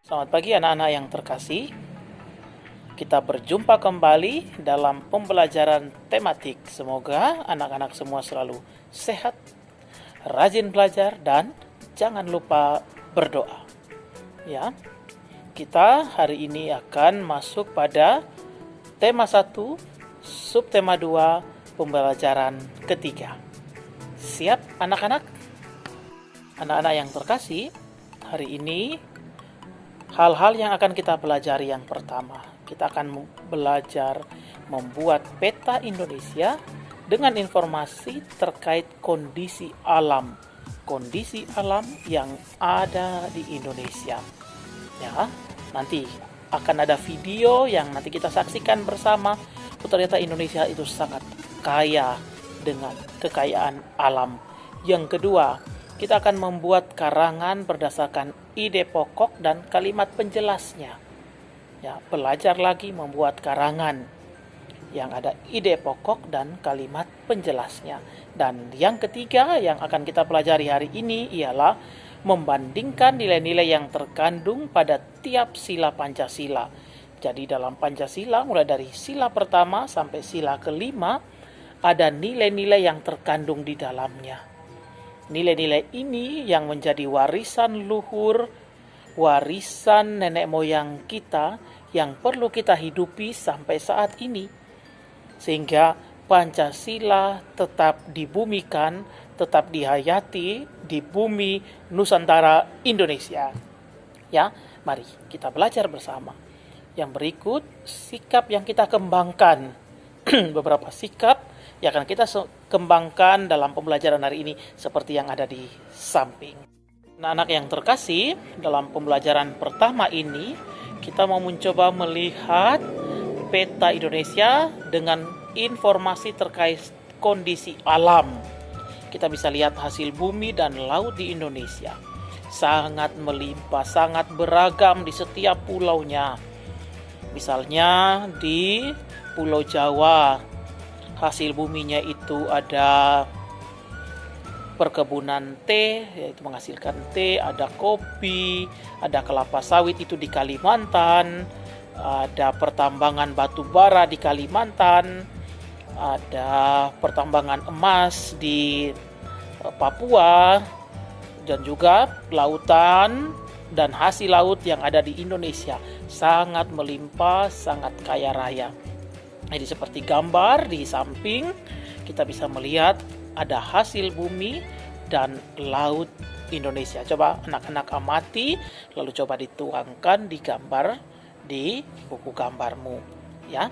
Selamat pagi anak-anak yang terkasih. Kita berjumpa kembali dalam pembelajaran tematik. Semoga anak-anak semua selalu sehat, rajin belajar, dan jangan lupa berdoa. Ya, kita hari ini akan masuk pada tema 1, subtema 2, pembelajaran ketiga. Siap anak-anak? Anak-anak yang terkasih, hari ini hal-hal yang akan kita pelajari yang pertama, kita akan belajar membuat peta Indonesia dengan informasi terkait kondisi alam yang ada di Indonesia. Ya, nanti akan ada video yang nanti kita saksikan bersama. Ternyata Indonesia itu sangat kaya dengan kekayaan alam. Yang kedua, kita akan membuat karangan berdasarkan ide pokok dan kalimat penjelasnya. Ya, belajar lagi membuat karangan yang ada ide pokok dan kalimat penjelasnya. Dan yang ketiga yang akan kita pelajari hari ini ialah membandingkan nilai-nilai yang terkandung pada tiap sila Pancasila. Jadi dalam Pancasila mulai dari sila pertama sampai sila kelima ada nilai-nilai yang terkandung di dalamnya. Nilai-nilai ini yang menjadi warisan luhur, warisan nenek moyang kita yang perlu kita hidupi sampai saat ini. Sehingga Pancasila tetap dibumikan, tetap dihayati di bumi Nusantara Indonesia. Ya, mari kita belajar bersama. Yang berikut sikap yang kita kembangkan. Beberapa sikap yang akan kita kembangkan dalam pembelajaran hari ini seperti yang ada di samping. Anak-anak yang terkasih, dalam pembelajaran pertama ini kita mau mencoba melihat peta Indonesia dengan informasi terkait kondisi alam. Kita bisa lihat hasil bumi dan laut di Indonesia. Sangat melimpah, sangat beragam di setiap pulaunya. Misalnya di Pulau Jawa, hasil buminya itu ada perkebunan teh, yaitu menghasilkan teh, ada kopi, ada kelapa sawit itu di Kalimantan, ada pertambangan batu bara di Kalimantan, ada pertambangan emas di Papua, dan juga lautan dan hasil laut yang ada di Indonesia sangat melimpah, sangat kaya raya. Jadi seperti gambar di samping kita bisa melihat ada hasil bumi dan laut Indonesia. Coba anak-anak amati, lalu coba dituangkan di gambar di buku gambarmu, ya.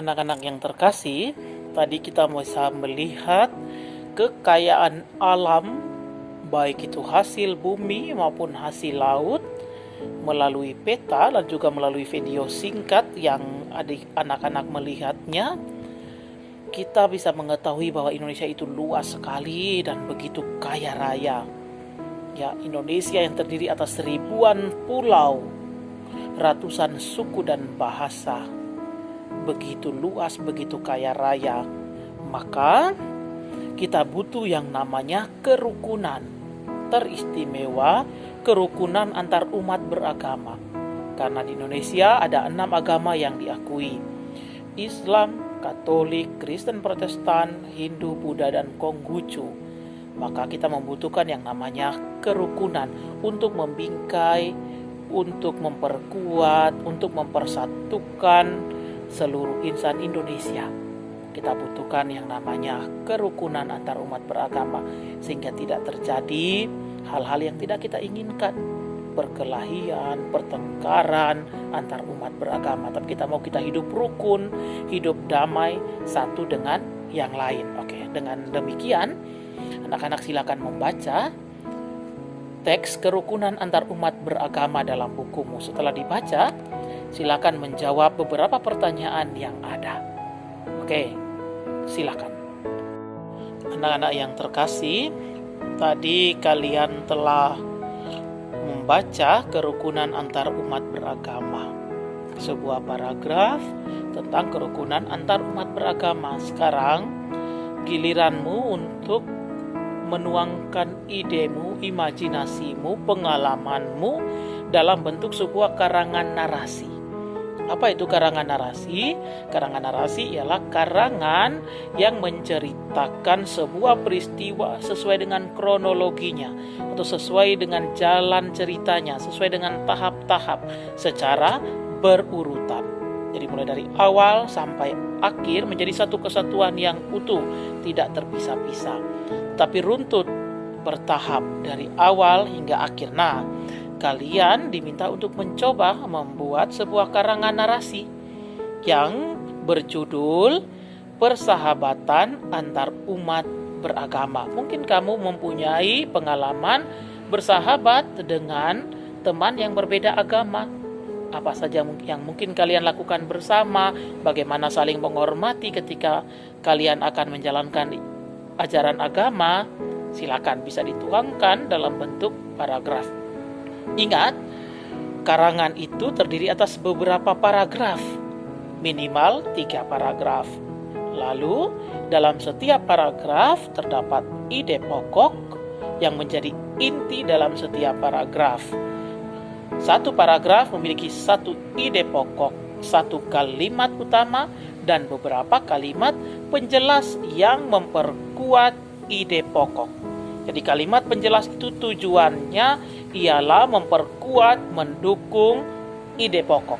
Anak-anak yang terkasih, tadi kita bisa melihat kekayaan alam, baik itu hasil bumi maupun hasil laut, melalui peta dan juga melalui video singkat yang anak-anak melihatnya. Kita bisa mengetahui bahwa Indonesia itu luas sekali dan begitu kaya raya. Ya, Indonesia yang terdiri atas ribuan pulau, ratusan suku dan bahasa, begitu luas, begitu kaya raya. Maka kita butuh yang namanya kerukunan, teristimewa kerukunan antar umat beragama. Karena di Indonesia ada 6 agama yang diakui: Islam, Katolik, Kristen Protestan, Hindu, Buddha, dan Konghucu. Maka kita membutuhkan yang namanya kerukunan untuk membingkai, untuk memperkuat, untuk mempersatukan seluruh insan Indonesia. Kita butuhkan yang namanya kerukunan antar umat beragama, sehingga tidak terjadi hal-hal yang tidak kita inginkan, perkelahian, pertengkaran antar umat beragama. Tapi kita mau kita hidup rukun, hidup damai satu dengan yang lain. Oke, dengan demikian anak-anak silakan membaca teks kerukunan antar umat beragama dalam bukumu. Setelah dibaca, silakan menjawab beberapa pertanyaan yang ada. Oke, silakan. Anak-anak yang terkasih, tadi kalian telah membaca kerukunan antar umat beragama. Sebuah paragraf tentang kerukunan antar umat beragama. Sekarang giliranmu untuk menuangkan idemu, imajinasimu, pengalamanmu dalam bentuk sebuah karangan narasi. Apa itu karangan narasi? Karangan narasi ialah karangan yang menceritakan sebuah peristiwa sesuai dengan kronologinya, atau sesuai dengan jalan ceritanya, sesuai dengan tahap-tahap secara berurutan. Jadi mulai dari awal sampai akhir menjadi satu kesatuan yang utuh, tidak terpisah-pisah, tapi runtut bertahap dari awal hingga akhir. Nah, kalian diminta untuk mencoba membuat sebuah karangan narasi yang berjudul Persahabatan Antar Umat Beragama. Mungkin kamu mempunyai pengalaman bersahabat dengan teman yang berbeda agama. Apa saja yang mungkin kalian lakukan bersama, bagaimana saling menghormati ketika kalian akan menjalankan ajaran agama. Silakan bisa dituangkan dalam bentuk paragraf. Ingat, karangan itu terdiri atas beberapa paragraf, minimal 3 paragraf. Lalu, dalam setiap paragraf terdapat ide pokok yang menjadi inti dalam setiap paragraf. Satu paragraf memiliki satu ide pokok, satu kalimat utama, dan beberapa kalimat penjelas yang memperkuat ide pokok. Jadi kalimat penjelas itu tujuannya ialah memperkuat, mendukung ide pokok.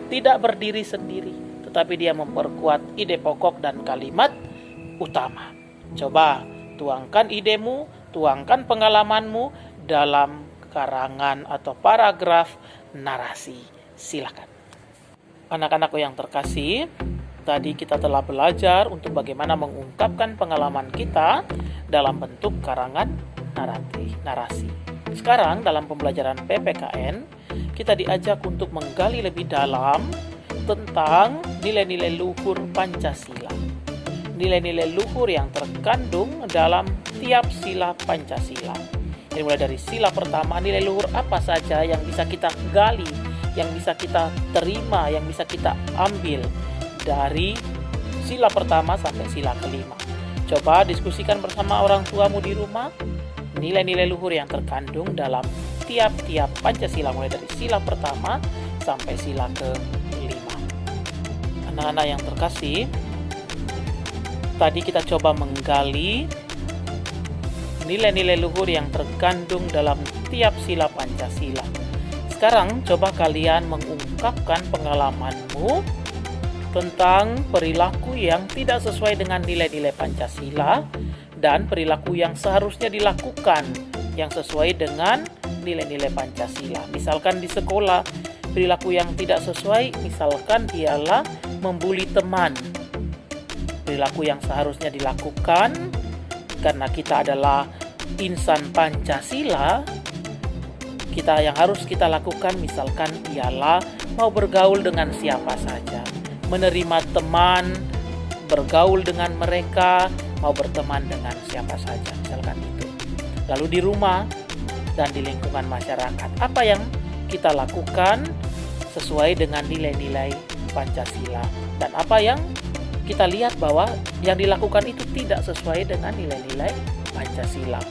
Tidak berdiri sendiri, tetapi dia memperkuat ide pokok dan kalimat utama. Coba tuangkan idemu, tuangkan pengalamanmu dalam karangan atau paragraf narasi. Silakan. Anak-anakku yang terkasih, tadi kita telah belajar untuk bagaimana mengungkapkan pengalaman kita dalam bentuk karangan narasi. Sekarang dalam pembelajaran PPKN, kita diajak untuk menggali lebih dalam tentang nilai-nilai luhur Pancasila. Nilai-nilai luhur yang terkandung dalam tiap sila Pancasila. Jadi mulai dari sila pertama, nilai luhur apa saja yang bisa kita gali, yang bisa kita terima, yang bisa kita ambil dari sila pertama sampai sila kelima. Coba diskusikan bersama orang tuamu di rumah nilai-nilai luhur yang terkandung dalam tiap-tiap Pancasila mulai dari sila pertama sampai sila kelima. Anak-anak yang terkasih, tadi kita coba menggali nilai-nilai luhur yang terkandung dalam tiap sila Pancasila. Sekarang coba kalian mengungkapkan pengalamanmu tentang perilaku yang tidak sesuai dengan nilai-nilai Pancasila dan perilaku yang seharusnya dilakukan yang sesuai dengan nilai-nilai Pancasila. Misalkan di sekolah, perilaku yang tidak sesuai misalkan ialah membuli teman, perilaku yang seharusnya dilakukan karena kita adalah insan Pancasila. Yang harus kita lakukan misalkan ialah mau bergaul dengan siapa saja, menerima teman, bergaul dengan mereka, mau berteman dengan siapa saja, misalkan itu. Lalu di rumah dan di lingkungan masyarakat, apa yang kita lakukan sesuai dengan nilai-nilai Pancasila, dan apa yang kita lihat bahwa yang dilakukan itu tidak sesuai dengan nilai-nilai Pancasila.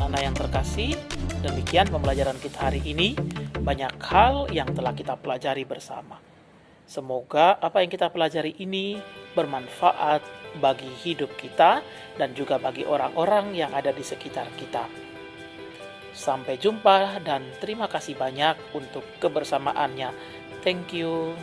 Anak yang terkasih, demikian pembelajaran kita hari ini. Banyak hal yang telah kita pelajari bersama. Semoga apa yang kita pelajari ini bermanfaat bagi hidup kita dan juga bagi orang-orang yang ada di sekitar kita. Sampai jumpa dan terima kasih banyak untuk kebersamaannya. Thank you.